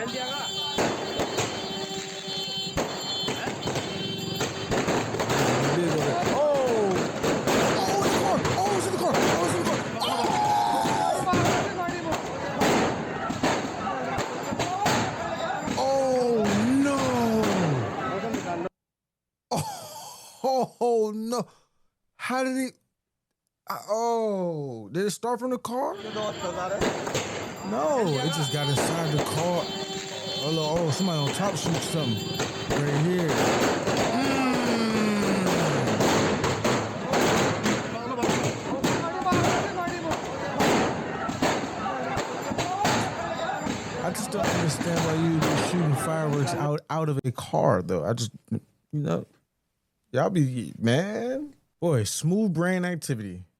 Oh no! How did he? Oh, did it start from the car? No, it just got inside the car. Oh, somebody on top shoots something right here. I just don't understand why you be shooting fireworks out of a car, though. I just, y'all be, man. Boy, smooth brain activity.